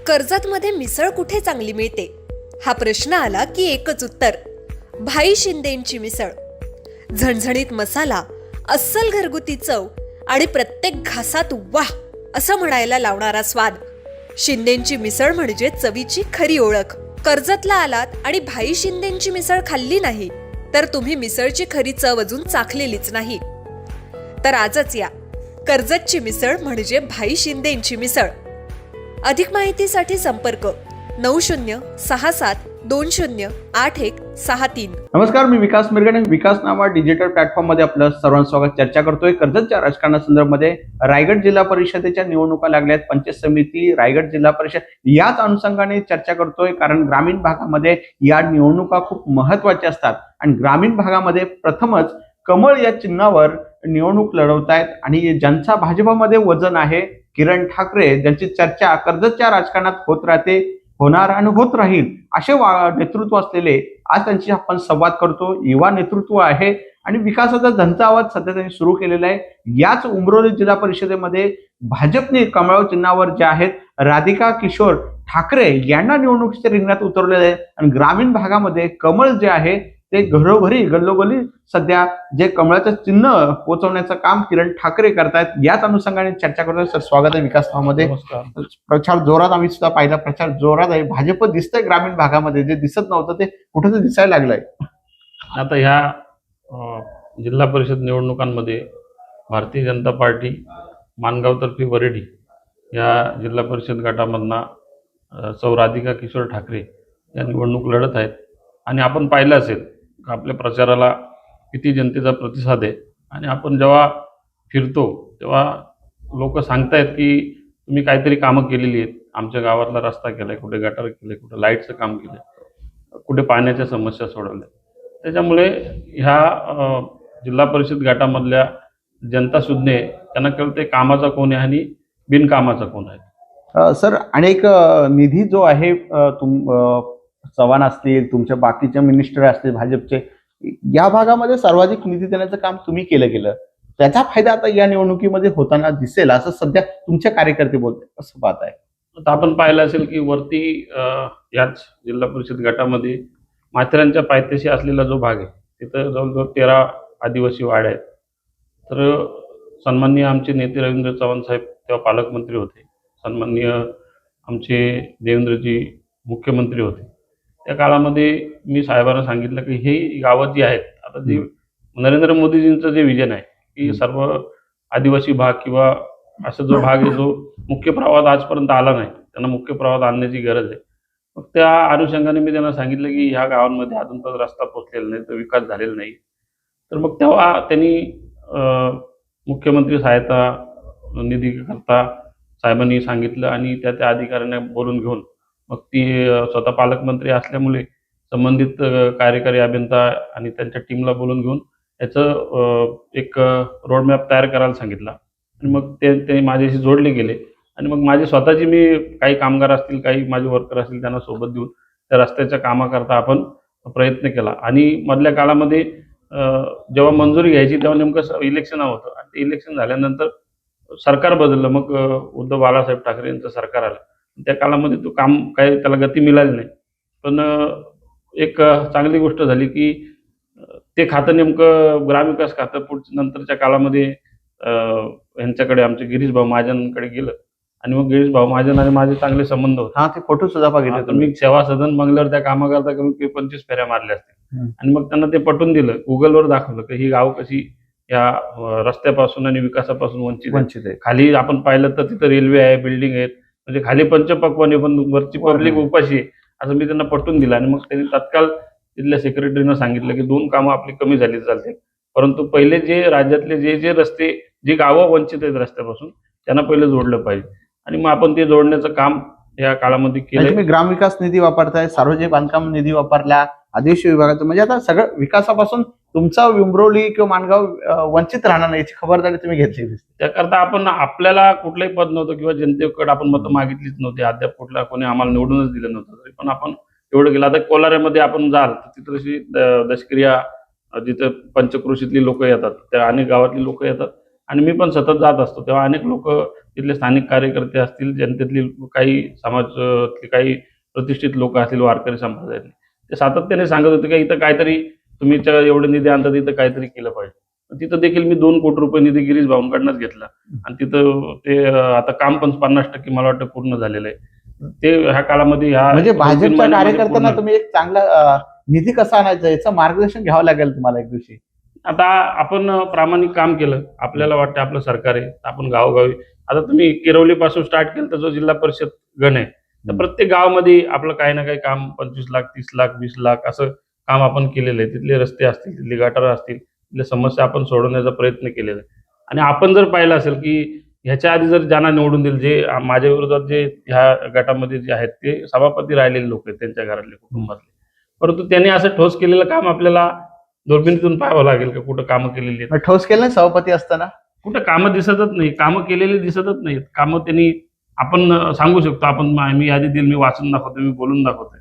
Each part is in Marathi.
कर्जतमध्ये मिसळ कुठे चांगली मिळते हा प्रश्न आला की एकच उत्तर, भाई शिंदेंची मिसळ. झणझणीत मसाला, अस्सल घरगुती चव आणि प्रत्येक घासात वाह असं म्हणायला लावणारा स्वाद. शिंदेंची मिसळ म्हणजे चवीची खरी ओळख. कर्जतला आलात आणि भाई शिंदेंची मिसळ खाल्ली नाही तर तुम्ही मिसळची खरी चव अजून चाखलेलीच नाही. तर आजच या, कर्जतची मिसळ म्हणजे भाई शिंदेंची मिसळ. अधिक माहितीसाठी संपर्क 9067208163. नमस्कार, मी विकास मिरगणे. विकास नामा डिजिटल प्लॅटफॉर्म मध्ये आपलं सर्वांचं स्वागत. चर्चा करतोय कर्जतच्या राजकारणासंदर्भामध्ये. रायगड जिल्हा परिषदेच्या निवडणुका लागल्यात, पंचायत समिती, रायगड जिल्हा परिषद. याच अनुषंगाने चर्चा करतोय, कारण ग्रामीण भागामध्ये या निवडणुका खूप महत्वाच्या असतात आणि ग्रामीण भागामध्ये प्रथमच कमळ या चिन्हावर निवडणूक लढवतायत आणि ज्यांचा भाजपामध्ये वजन आहे, किरण ठाकरे, ज्यांची चर्चा कर्जतच्या राजकारणात होत राहते, होणार आणि होत राहील, असे नेतृत्व असलेले आज त्यांची आपण संवाद करतो. युवा नेतृत्व आहे आणि विकासाचा झंझा आवाज सध्या त्यांनी सुरू केलेला आहे. याच उमरोली जिल्हा परिषदेमध्ये भाजपने कमळ चिन्हावर जे आहेत राधिका किशोर ठाकरे यांना निवडणुकीच्या रिंगणात उतरलेले आहे आणि ग्रामीण भागामध्ये कमळ जे आहे ते घरोघरी गल्लोगल्ली सध्या जे कमळाचं चिन्ह पोहोचवण्याचं काम किरण ठाकरे करतायत. याच अनुषंगाने चर्चा करतोय. सर, स्वागत आहे विकास नावामध्ये. प्रचार जोरात, आम्ही सुद्धा पाहिला, प्रचार जोरात आहे. भाजप दिसतंय ग्रामीण भागामध्ये, जे दिसत नव्हतं ते कुठं दिसायला लागलंय. आता ह्या जिल्हा परिषद निवडणुकांमध्ये भारतीय जनता पार्टी माणगावतर्फे वरेडी या जिल्हा परिषद गटामधना सौ राधिका किशोर ठाकरे या निवडणूक लढत आहेत. आणि आपण पाहिलं असेल आपल्या प्रचाराला किती जनतेचा प्रतिसाद आहे. आणि आपण जेव्हा फिरतो तेव्हा लोक सांगतायत की तुम्ही काहीतरी कामं केलेली आहेत, आमच्या गावातला रस्ता केलाय, कुठे गटार केलंय, कुठे लाईटचं काम केलंय, कुठे पाण्याच्या समस्या सोडवल्या. त्याच्यामुळे ह्या जिल्हा परिषद गटामधल्या जनता सुज्ञे त्यांना कळते कामाचा कोण आहे आणि बिनकामाचा कोण आहे. सर, अनेक निधी जो आहे चव्हाण असतील, तुमच्या बाकीचे मिनिस्टर असतील भाजपचे, या भागामध्ये सर्वाधिक निधी देण्याचं काम तुम्ही केलं. त्याचा फायदा आता या निवडणुकीमध्ये होताना दिसेल असं सध्या तुमचे कार्यकर्ते बोलतात, कसं पाहत आहे? आता आपण पाहिलं असेल की वरती याच जिल्हा परिषद गटामध्ये माथेरानच्या पायथ्याशी असलेला जो भाग आहे तिथं जवळजवळ 13 आदिवासी वाड्या आहेत. तर सन्माननीय आमचे नेते रवींद्र चव्हाण साहेब तेव्हा पालकमंत्री होते, सन्माननीय आमचे देवेंद्रजी मुख्यमंत्री होते. त्या काळामध्ये मी साहेबांना सांगितलं की ही गावं जी आहेत, आता जी नरेंद्र मोदीजींचं जे विजन आहे की सर्व आदिवासी भाग किंवा असा जो भाग आहे जो मुख्य प्रवाहात आजपर्यंत आला नाही, त्यांना मुख्य प्रवाहात आणण्याची गरज आहे. मग त्या अनुषंगाने मी त्यांना सांगितलं की ह्या गावांमध्ये अजून तर रस्ता पोचलेला नाही, तर विकास झालेला नाही. तर मग तेव्हा त्यांनी मुख्यमंत्री सहायता निधी करता साहेबांनी सांगितलं आणि त्या अधिकाऱ्यांना बोलून घेऊन मग ती स्वतः पालकमंत्री असल्यामुळे संबंधित कार्यकारी अभियंता आणि त्यांच्या टीमला बोलून घेऊन याचं एक रोडमॅप तयार करायला सांगितला. आणि मग ते माझ्याशी जोडले गेले आणि मग माझे स्वतःची मी काही कामगार असतील, काही माझे वर्कर असतील, त्यांना सोबत देऊन त्या रस्त्याच्या कामाकरता आपण प्रयत्न केला. आणि मधल्या काळामध्ये जेव्हा मंजुरी घ्यायची तेव्हा नेमकं इलेक्शन होतं आणि ते इलेक्शन झाल्यानंतर सरकार बदललं. मग उद्धव बाळासाहेब ठाकरे यांचं सरकार आलं. त्या काळामध्ये तो काम काही त्याला गती मिळाली नाही. पण एक चांगली गोष्ट झाली की ते खातं नेमकं ग्रामविकास खातं नंतरच्या काळामध्ये यांच्याकडे आमचे गिरीश भाऊ महाजनकडे गेलं आणि मग गिरीश भाऊ महाजन आणि माझे चांगले संबंध होते. ते फोटो सुद्धा बघितले. तर मी सेवा सदन बंगल्यावर त्या कामाकरता कमी 25 फेऱ्या मारल्या असतील आणि मग त्यांना ते पटवून दिलं, गुगलवर दाखवलं की ही गाव कशी या रस्त्यापासून आणि विकासापासून वंचित आहे. खाली आपण पाहिलं तर तिथं रेल्वे आहे, बिल्डिंग आहेत, म्हणजे खाली पंचपक्वाने पण वरची पब्लिक उपाशी आहे, असं मी त्यांना पटवून दिलं. आणि मग त्यांनी तात्काळ तिथल्या सेक्रेटरीनं सांगितलं की 2 कामं आपली कमी झाली चालते, परंतु पहिले जे राज्यातले जे रस्ते, जी गावं वंचित आहेत रस्त्यापासून, त्यांना पहिले जोडलं पाहिजे. आणि मग आपण ते जोडण्याचं काम या काळामध्ये केलं. तुम्ही ग्रामविकास निधी वापरताय, सार्वजनिक बांधकाम निधी वापरला, आदिवासी विभागाचं, म्हणजे आता सगळं विकासापासून तुमचा विंब्रोली किंवा माणगाव वंचित राहणार नाही याची खबरदारी तुम्ही घेतली. त्याकरता आपण आपल्याला कुठलंही पद नव्हतं किंवा जनतेकडे आपण मतं मागितलीच नव्हती, अद्याप कुठला कोणी आम्हाला निवडूनच दिलं नव्हतं, तरी पण आपण एवढं केलं. आता कोलाऱ्यामध्ये आपण जाल तर तिथं तशी दशक्रिया, जिथं पंचक्रोशीतली लोक येतात, त्या अनेक गावातली लोक येतात आणि मी पण सतत जात असतो, तेव्हा अनेक लोक तिथले स्थानिक कार्यकर्ते असतील, जनतेतली काही समाजातली काही प्रतिष्ठित लोक असतील वारकरी संप्रदायातले, ते सातत्याने सांगत होते की इथं काहीतरी तुम्ही एवढे निधी आणता, तिथं काहीतरी केलं पाहिजे. तिथं देखील मी 2 कोटी रुपये निधी गिरीश भाऊंकडनंच घेतला आणि तिथं ते आता काम पण 50% मला वाटतं पूर्ण झालेलं आहे. ते ह्या काळामध्ये म्हणजे 2-3 भाजपच्या महिन्यामध्ये कार्यकर्त्यांना पूर्ण. तुम्ही एक चांगला निधी कसा आणायचा याचं मार्गदर्शन घ्यावं लागेल तुम्हाला एक दिवशी. आता आपण प्रामाणिक काम केलं, आपल्याला वाटतं आपलं सरकार आहे, आपण गावोगावी आता तुम्ही किरवली पासून स्टार्ट केलं तर जो जिल्हा परिषद गण आहे, तर प्रत्येक गावामध्ये आपलं काही ना काही काम 25 लाख, 30 लाख, 20 लाख असं काम आपण केलेलं आहे. तिथले रस्ते असतील, तिथली गटार असतील, तिथल्या समस्या आपण सोडवण्याचा प्रयत्न केलेला आहे. आणि आपण जर पाहिलं असेल की ह्याच्या आधी जर ज्यांना निवडून दिलं, जे माझ्या विरोधात जे ह्या गटामध्ये जे आहेत ते सभापती राहिलेले लोक आहेत, त्यांच्या घरातले, कुटुंबातले, परंतु त्यांनी असं ठोस केलेलं काम आपल्याला दुर्बिणीतून पाहावं लागेल का कुठं कामं केलेली आहेत. मग ठोस केलं ना सभापती असताना. कुठं कामं दिसतच नाही, कामं केलेली दिसतच नाहीत. कामं त्यांनी आपण सांगू शकतो, आपण मी यादी दिली, मी वाचून दाखवतो, मी बोलून दाखवतोय,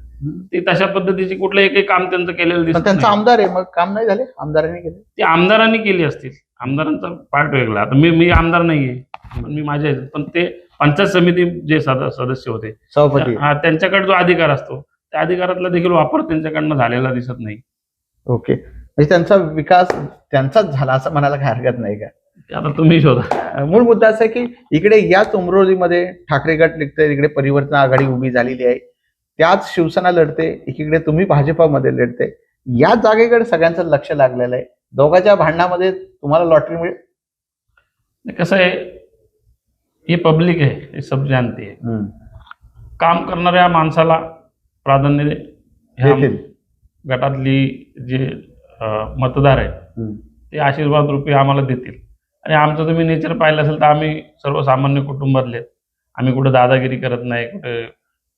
ते तशा पद्धतीचे कुठलं एकही काम त्यांचं केलेलं पण दिसत त्यांचा नाही. आमदार आहे, मग काम नाही झाले, आमदारांनी केले. ते आमदारांनी केली असतील, आमदारांचा पार्ट वेगळा. आता मी आमदार नाहीये, पण मी माझ्या ह्याच्यात, पण ते पंचायत समिती जे सदस्य होते, सभापती. त्यांच्याकडे जो अधिकार असतो त्या अधिकारातला देखील वापर त्यांच्याकडनं झालेला दिसत नाही. ओके, म्हणजे त्यांचा विकास त्यांचाच झाला असं म्हणायला काही हरकत नाही का. ते आता तुम्ही शोधा. मूळ मुद्दा असा आहे की इकडे याच उमरोलीमध्ये ठाकरे गट निघतोय, इकडे परिवर्तन आघाडी उभी झालेली आहे, त्याच शिवसेना लढते, एकीकडे तुम्ही भाजपामध्ये लढते. या जागेकडे सगळ्यांचं लक्ष लागलेलं आहे. दोघांच्या भांडणामध्ये तुम्हाला लॉटरी मिळेल. कसं आहे, हे पब्लिक आहे, हे सब जानते आहे. काम करणाऱ्या माणसाला प्राधान्य ह्या देतील. गटातली जे मतदार आहेत ते आशीर्वाद रूपी आम्हाला देतील. आणि आमचं तुम्ही नेचर पाहिलं असेल तर आम्ही सर्वसामान्य कुटुंबातले, आम्ही कुठे दादागिरी करत नाही, कुठे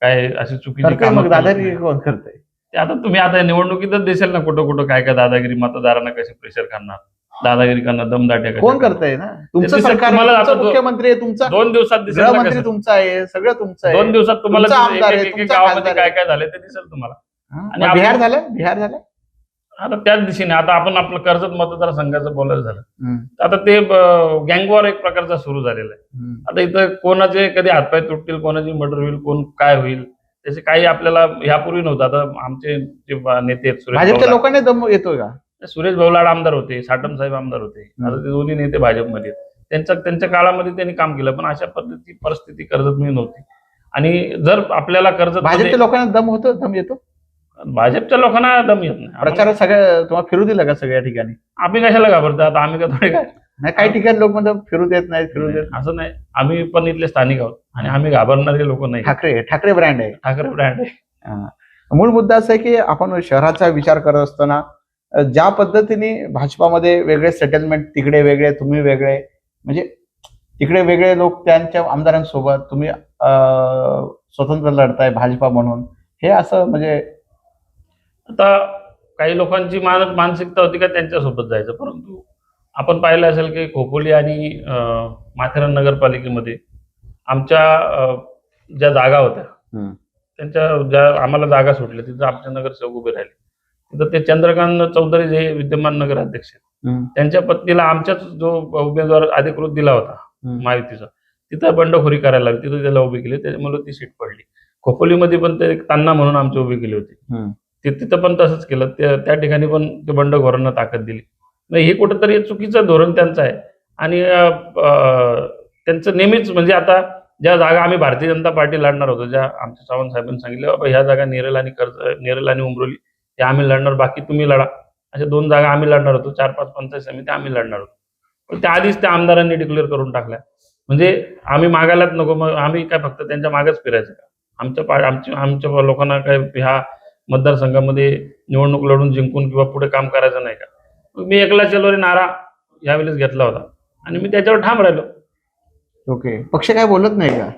काय अशी चुकीची करतोय कामं मग करत दादागिरी नाही. कोण करतंय. ते आता तुम्ही आता निवडणुकीतच दिसेल ना, कुठं कुठं काय काय दादागिरी, मतदारांना कशी प्रेशर करणार, दादागिरी करणार, दमदाट्या कशा कोण करणार. करतंय ना. तुमचं दिसेल सरकार, तुम्हाला. तुमचा आता मुख्यमंत्री आहे, तुमचा 2 दिवसात दिसेल ना गृहमंत्री कसं. तुमचा आहे, सगळं तुमचं आहे. 2 दिवसात तुम्हाला तुमचा आमदार आहे, एक तुमचा गावामध्ये खासदार काय आहे. काय झालं ते दिसेल तुम्हाला. आणि मग बिहार झालं, बिहार झालं. आता त्याच दिशेने आता आपण आपलं कर्जत मतदारसंघाचं बोलायचं झालं तर आता ते गँगवॉर एक प्रकारचा सुरू झालेला आहे. आता इथं कोणाचे कधी हातपाय तुटतील, कोणाची मर्डर होईल, कोण काय होईल, त्याचे काही आपल्याला ह्यापूर्वी नव्हतं. आता आमचे जे नेते आहेत, भाजपच्या लोकांनी दम येतोय का. सुरेश भाऊलाड आमदार होते, साटम साहेब आमदार होते, आता ते दोन्ही नेते भाजपमध्ये आहेत. त्यांच्या काळामध्ये त्यांनी काम केलं, पण अशा पद्धतीची परिस्थिती कर्जतमध्ये नव्हती. आणि जर आपल्याला कर्जत, भाजपच्या लोकांना दम होतो, दम येतो. भाजपच्या लोकांना दम येत नाही. प्रचार सगळ्या तुम्हाला फिरू दिला का सगळ्या ठिकाणी. आम्ही कशाला घाबरतो, आता आम्ही का थोडे काय. नाही, काही ठिकाणी लोक म्हणतात फिरू देत नाही, फिरू देत. असं नाही, आम्ही पण इथले स्थानिक आहोत आणि आम्ही घाबरणारे लोक नाही. ठाकरे ब्रँड आहे. ठाकरे ब्रँड आहे. मूळ मुद्दा असा आहे की आपण शहराचा विचार करत असताना ज्या पद्धतीने भाजपामध्ये वेगळे सेटलमेंट, तिकडे वेगळे, तुम्ही वेगळे, म्हणजे तिकडे वेगळे लोक त्यांच्या आमदारांसोबत, तुम्ही स्वतंत्र लढताय भाजपा म्हणून, हे असं म्हणजे आता काही लोकांची मानसिकता होती का त्यांच्यासोबत जायचं, परंतु आपण पाहिलं असेल की खोपोली आणि माथेरान नगरपालिकेमध्ये आमच्या ज्या जागा होत्या, त्यांच्या ज्या आम्हाला जागा सुटल्या तिथं आमचे नगरसेवक उभे राहिले. तिथं ते चंद्रकांत चौधरी जे विद्यमान नगराध्यक्ष आहेत, त्यांच्या पत्नीला आमच्याच जो उमेदवार अधिकृत दिला होता महायुतीचा, तिथं बंडखोरी करायला लागली, तिथं त्याला उभी केली, त्याच्यामुळे ती सीट पडली. खोपोलीमध्ये पण ते तान्हा म्हणून आमची उभी केली होती, तिथं पण तसंच केलं. त्या ठिकाणी पण ते बंडखोरांना ताकद दिली. हे कुठंतरी चुकीचं धोरण त्यांचं आहे. आणि त्यांचं नेहमीच म्हणजे आता ज्या जागा आम्ही भारतीय जनता पार्टी लढणार होतो, ज्या आमच्या चव्हाण साहेबांनी सांगितलं बाबा ह्या जागा नेरळ आणि उमरोली हे आम्ही लढणार, बाकी तुम्ही लढा, अशा 2 जागा आम्ही लढणार होतो, 4-5 पंचायत समिती आम्ही लढणार होतो. पण त्या आधीच त्या आमदारांनी डिक्लेअर करून टाकल्या. म्हणजे आम्ही मागायलाच नको, मग आम्ही काय फक्त त्यांच्या मागच फिरायचं का. आमच्या लोकांना काय ह्या मतदारसंघामध्ये निवडणूक लढून जिंकून किंवा पुढे काम करायचं नाही का. मी एकला चलो रे नारा यावेळेस घेतला होता आणि मी त्याच्यावर ठाम राहिलो. ओके, पक्ष काय बोलत नाही का.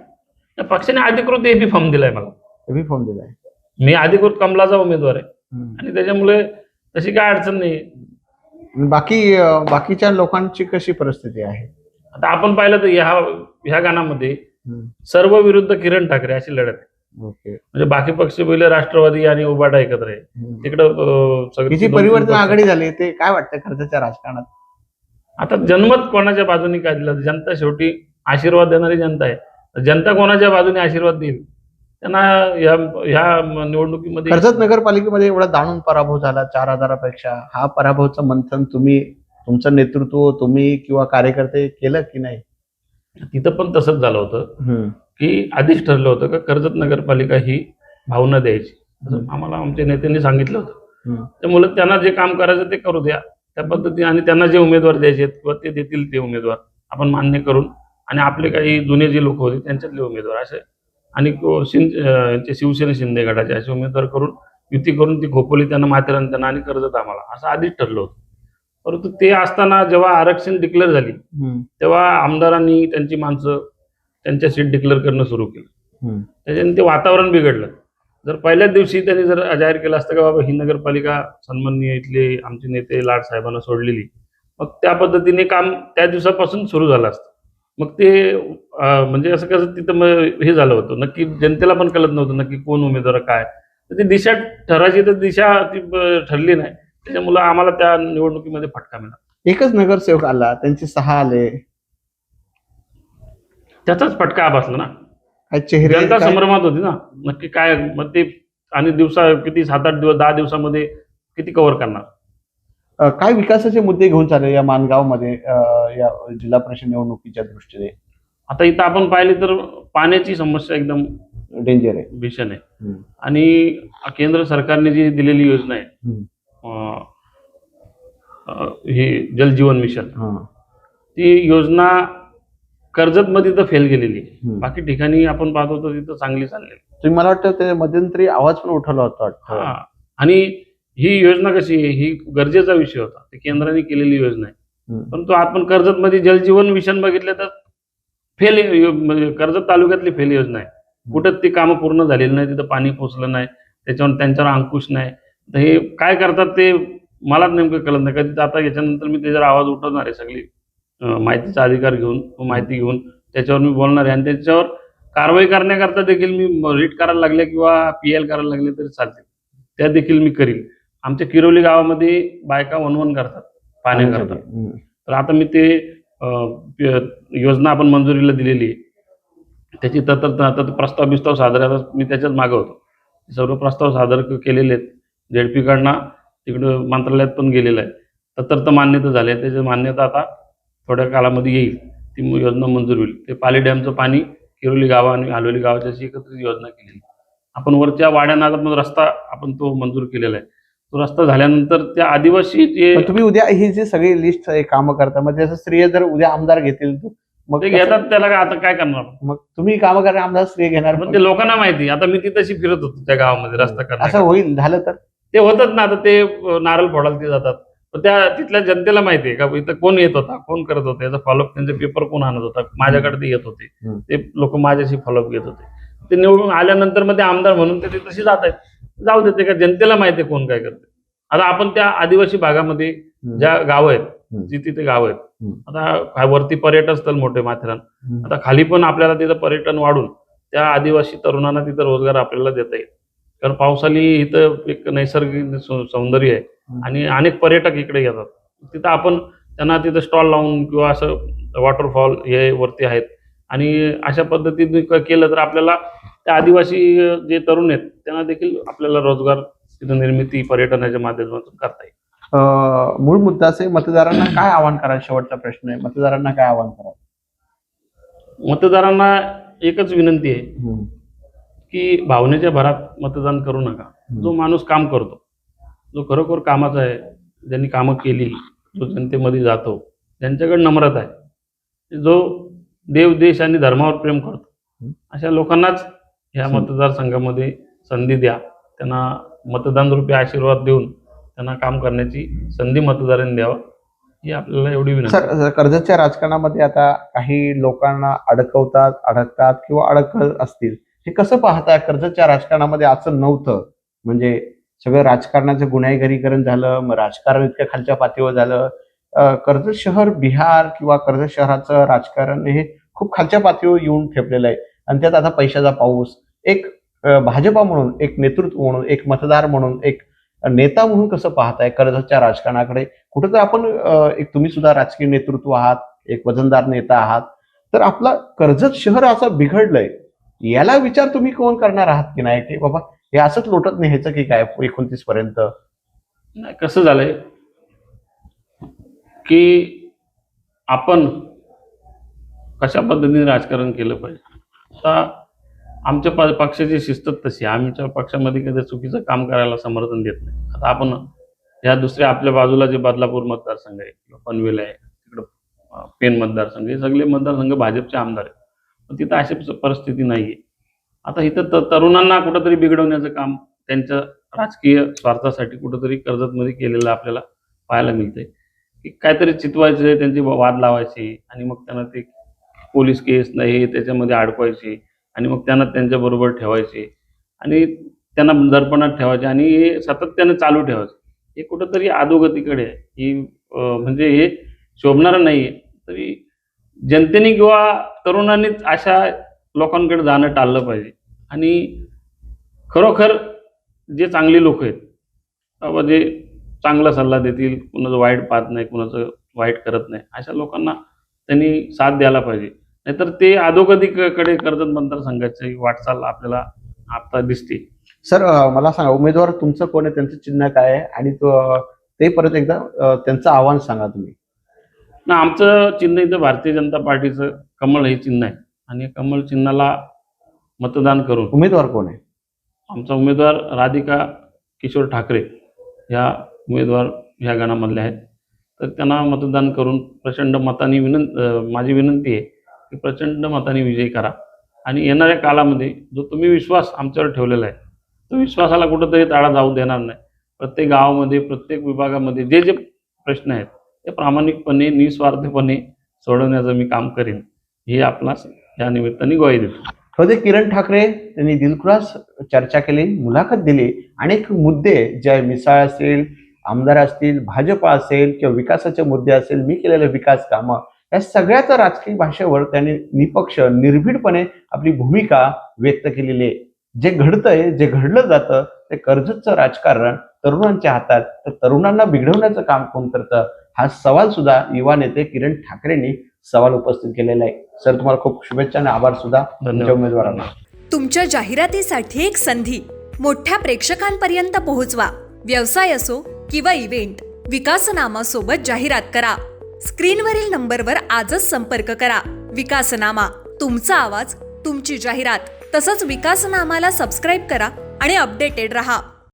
त्या पक्षाने अधिकृत एबी फॉर्म दिलाय मला, एबी फॉर्म दिलाय. मी अधिकृत कमलाचा उमेदवार आहे आणि त्याच्यामुळे तशी काय अडचण नाही. बाकीच्या लोकांची कशी परिस्थिती आहे. आता आपण पाहिलं तर ह्या गाण्यामध्ये सर्व विरुद्ध किरण ठाकरे अशी लढत आहे. ओके, म्हणजे बाकी पक्ष पहिले राष्ट्रवादी आणि उबाटा एकत्र आहे. तिकडं परिवर्तन आघाडी झाली, ते काय वाटतं खर्चाच्या राजकारणात. आता जनमत कोणाच्या बाजूने काय दिलं, जनता शेवटी आशीर्वाद देणारी जनता आहे. जनता कोणाच्या बाजूने आशीर्वाद देईल त्यांना ह्या निवडणुकीमध्ये. कर्जत नगरपालिकेमध्ये एवढा दाणून पराभव झाला 4,000पेक्षा. हा पराभवचं मंथन तुमचं नेतृत्व तुम्ही किंवा कार्यकर्ते केलं की नाही? तिथं पण तसंच झालं होतं की आधीच ठरलं होतं का कर्जत नगरपालिका ही भावना द्यायची, असं आम्हाला आमच्या नेत्यांनी सांगितलं होतं. त्यामुळे त्यांना जे काम करायचं ते करू द्या त्या पद्धतीने, आणि त्यांना जे उमेदवार द्यायचे किंवा ते देतील ते उमेदवार आपण मान्य करून, आणि आपले काही जुने जे लोक होते त्यांच्यातले उमेदवार असे, आणि यांचे शिवसेना शिंदे गटाचे असे उमेदवार करून युती करून ती खोपोली त्यांना माथेरान त्यांना आणि कर्जत आम्हाला, असं आधीच ठरलं होतं. परंतु ते असताना जेव्हा आरक्षण डिक्लेअर झाली तेव्हा आमदारांनी त्यांची माणसं त्यांच्या सीट डिक्लेअर करणं सुरू केलं. त्याच्याने ते वातावरण बिघडलं. जर पहिल्याच दिवशी त्यांनी जर जाहीर केलं असतं का बाबा ही नगरपालिका सन्माननीय इथले आमचे नेते लाड साहेबांना सोडलेली, मग त्या पद्धतीने काम त्या दिवसापासून सुरू झालं असतं. मग ते म्हणजे असं कसं तिथं मग हे झालं होतं, नक्की जनतेला पण कळत नव्हतं नक्की कोण उमेदवार काय. तर ती दिशा ठरायची तर दिशा ती ठरली नाही. त्याच्यामुळं आम्हाला त्या निवडणुकीमध्ये फटका मिळाला. एकच नगरसेवक आला, त्यांचे 6 आले, त्याचाच फटका बसला ना. काय चेहरे जनता काय- संभ्रमात होती ना, नक्की काय मग ते, आणि दिवसा किती 7-8 दिवस 10 दिवसामध्ये किती कव्हर करणार. काय विकासाचे मुद्दे घेऊन चालले या माणगावमध्ये या जिल्हा परिषद निवडणुकीच्या दृष्टीने? आता इथं आपण पाहिले तर पाण्याची समस्या एकदम डेंजर आहे. भीषण आहे. आणि केंद्र सरकारने जी दिलेली योजना आहे ही जलजीवन मिशन, ती योजना कर्जतमध्ये तर फेल गेलेली आहे. बाकी ठिकाणी आपण पाहतो तर तिथं चांगली चालली. तुम्ही मला वाटतं ते मध्यंतरी आवाज पण उठवला होता वाटतं. आणि ही योजना कशी आहे, ही गरजेचा विषय होता, ती केंद्राने केलेली योजना आहे. परंतु आपण कर्जतमध्ये जलजीवन मिशन बघितलं तर म्हणजे कर्जत तालुक्यातली फेल योजना आहे. कुठं ती कामं पूर्ण झालेली नाही, तिथं पाणी पोचलं नाही, त्याच्यावर त्यांच्यावर अंकुश नाही. तर हे काय करतात ते मलाच नेमकं कळत नाही. कधी आता याच्यानंतर मी त्याच्यावर आवाज उठवणार आहे, सगळी माहितीचा अधिकार घेऊन, माहिती घेऊन त्याच्यावर मी बोलणार आहे. आणि त्याच्यावर कारवाई करण्याकरता देखील मी रीट करायला लागले किंवा PL करायला लागले तरी चालतील, त्या देखील मी करील. आमच्या किरोली गावामध्ये बायका वनवन करतात पाण्याकरता. तर आता मी ते योजना आपण मंजुरीला दिलेली आहे, त्याची आता प्रस्ताव बिस्ताव सादर, मी त्याच्याच मागं होतो. सर्व प्रस्ताव सादर केलेले आहेत. ZP कडनं तिकडं मंत्रालयात पण गेलेलं आहे. तर मान्यता झाली आहे. त्याची मान्यता आता थोड्या काळामध्ये येईल, ती योजना मंजूर होईल. ते पाली डॅमचं पाणी किरोली गाव आणि हालोली गावाची अशी एकत्रित योजना केलेली. आपण वरच्या वाड्यांना पण रस्ता आपण तो मंजूर केलेला आहे. तो रस्ता झाल्यानंतर त्या आदिवासी जे तुम्ही उद्या ही जी सगळी लिस्ट कामं करता, मग त्याचं श्रेय जर उद्या आमदार घेतील मग ते घेतात, त्याला आता काय करणार. मग तुम्ही कामं करणार, आमदार श्रेय घेणार. पण ते लोकांना माहिती. आता मी तिथेशी फिरत होतो त्या गावामध्ये रस्ता असं करणार, होईल झालं तर ते होतच ना. आता ते नारळ फोडायला ते जातात, पण त्या तिथल्या जनतेला माहिती आहे का इथं कोण येत होता, कोण करत होता, याचा फॉलोअप त्यांचे पेपर कोण आणत होता, माझ्याकडे ते येत होते, ते लोक माझ्याशी फॉलोअप घेत होते. ते निवडून आल्यानंतर मग ते आमदार म्हणून ते तशी जात आहेत. जाऊ देते का, जनतेला माहिती आहे कोण काय करते. आता आपण त्या आदिवासी भागामध्ये ज्या गाव आहेत, जी तिथे गाव आहेत, आता वरती पर्यटन स्थळ मोठे माथेरान, आता खाली पण आपल्याला तिथं पर्यटन वाढून त्या आदिवासी तरुणांना तिथं रोजगार आपल्याला देता येईल. कारण पावसाळी इथं एक नैसर्गिक सौंदर्य आहे आणि अनेक पर्यटक इकडे येतात. तिथं आपण त्यांना तिथं स्टॉल लावून किंवा असं वॉटरफॉल हे वरती आहेत, आणि अशा पद्धतीने केलं तर आपल्याला त्या आदिवासी जे तरुण आहेत त्यांना देखील आपल्याला रोजगार तिथं निर्मिती पर्यटनाच्या माध्यमातून करता येईल. मूळ मुद्दा असे, मतदारांना काय आवाहन करा? शेवटचा प्रश्न आहे, मतदारांना काय आवाहन करा? मतदारांना एकच विनंती आहे की भावनेच्या भरात मतदान करू नका. जो माणूस काम करतो, जो खरोखर कामाचा आहे, ज्यांनी कामं केली, जो जनतेमध्ये जातो, ज्यांच्याकडे नम्रता आहे, जो देव देश आणि धर्मावर प्रेम करतो, अशा लोकांनाच ह्या मतदारसंघामध्ये संधी द्या. त्यांना मतदान रूपी आशीर्वाद देऊन त्यांना काम करण्याची संधी मतदारांनी द्यावा, ही आपल्याला एवढी विनंती. सर, कर्जतच्या राजकारणामध्ये आता काही लोकांना अडकतात किंवा अडकत असतील, हे कसं पाहताय? कर्जतच्या राजकारणामध्ये असं नव्हतं, म्हणजे सगळं राजकारणाचं गुन्हेगारीकरण झालं, मग राजकारण इतक्या खालच्या पातळीवर झालं. कर्जत शहर बिहार किंवा कर्जत शहराचं राजकारण हे खूप खालच्या पातळीवर येऊन ठेपलेलं आहे, आणि त्यात आता पैशाचा पाऊस. एक भाजपा म्हणून, एक नेतृत्व म्हणून, एक मतदार म्हणून, एक नेता म्हणून कसं पाहताय कर्जतच्या राजकारणाकडे? कुठेतरी आपण एक तुम्ही सुद्धा राजकीय नेतृत्व आहात, एक वजनदार नेता आहात, तर आपला कर्जत शहर असं बिघडलंय, याला विचार तुम्ही कोण करणार आहात की नाही, की बाबा हे असंच लोटत न्यायचं की काय 29 पर्यंत? नाही, कसं झालंय की आपण कशा पद्धतीने राजकारण केलं पाहिजे. आता आमच्या पक्षाची शिस्त तशी आहे. आमच्या पक्षामध्ये कधी चुकीचं काम करायला समर्थन देत नाही. आता आपण या दुसऱ्या आपल्या बाजूला जे बदलापूर मतदारसंघ आहे किंवा पनवेल आहे, तिकडं पेन मतदारसंघ, हे सगळे मतदारसंघ भाजपचे आमदार आहेत. पण तिथं अशी परिस्थिती नाहीये. आता इथं तरुणांना कुठंतरी बिघडवण्याचं काम त्यांच्या राजकीय स्वार्थासाठी कुठंतरी कर्जतमध्ये केलेलं आपल्याला पाहायला मिळतंय, की काहीतरी चितवायचे, त्यांचे वाद लावायचे आणि मग त्यांना ते पोलीस केस नाही त्याच्यामध्ये अडकवायचे आणि मग त्यांना त्यांच्याबरोबर ठेवायचे आणि त्यांना दर्पणात ठेवायचे आणि हे सातत्याने चालू ठेवायचे. हे कुठंतरी अधोगतीकडे आहे. ही म्हणजे हे शोभणारं नाही आहे. तरी जनतेने किंवा तरुणांनीच अशा लोकांकडे जाणं टाळलं पाहिजे आणि खरोखर जे चांगली लोक आहेत, बाबा जे चांगला सल्ला देतील, कुणाचं वाईट पाहत नाही, कुणाचं वाईट करत नाही, अशा लोकांना त्यांनी साथ द्यायला पाहिजे. नाहीतर ते अधोगतीकडे कर्जत मतदारसंघाची वाटचाल आपल्याला आता दिसते. सर, मला सांगा, उमेदवार तुमचं कोण आहे, त्यांचं चिन्ह काय आहे आणि ते परत एकदा त्यांचं आव्हान सांगा तुम्ही. ना, आमचं चिन्ह इथं भारतीय जनता पार्टीचं कमळ हे चिन्ह आहे आणि कमळ चिन्हाला मतदान करून उमेदवार कोण आहे? आमचा उमेदवार राधिका किशोर ठाकरे ह्या उमेदवार ह्या गणामधल्या आहेत. तर त्यांना मतदान करून प्रचंड मताने माझी विनंती आहे की प्रचंड मताने विजयी करा आणि येणाऱ्या काळामध्ये जो तुम्ही विश्वास आमच्यावर ठेवलेला आहे, तो विश्वासाला कुठंतरी ताळा जाऊ देणार नाही. प्रत्येक गावामध्ये, प्रत्येक विभागामध्ये जे जे प्रश्न आहेत ते प्रामाणिकपणे, निस्वार्थपणे सोडवण्याचं मी काम करेन, ही आपणास या निमित्ताने ग्वाही देतो. होते किरण ठाकरे, त्यांनी दिलखुलास चर्चा केली, मुलाखत दिली. अनेक मुद्दे जे मिसाळ असेल, आमदार असतील, भाजपा असेल किंवा विकासाचे मुद्दे असेल, मी केलेले विकास कामं, या सगळ्याच राजकीय भाषेवर त्यांनी निपक्ष, निर्भीडपणे आपली भूमिका व्यक्त केलेली आहे. जे घडतंय, जे घडलं जातं ते कर्जतचं राजकारण तरुणांच्या हातात, तर तरुणांना बिघडवण्याचं काम कोण करतं, हा सवाल सुद्धा युवा नेते किरण ठाकरेंनी सवाल उपस्थित केलेला आहे. सर, तुम्हाला खूप शुभेच्छा आणि आभार सुद्धा तुमच्या उमेदवारांना. तुमच्या जाहिरातीसाठी एक संधी मोठ्या प्रेक्षकांपर्यंत पोहोचवा. व्यवसाय असो किंवा इव्हेंट, विकासनामा सोबत जाहिरात करा. स्क्रीनवरील नंबरवर आजच संपर्क करा. विकासनामा, तुमचा आवाज, तुमची जाहिरात. तसंच विकासनामाला सबस्क्राईब करा आणि अपडेटेड रहा.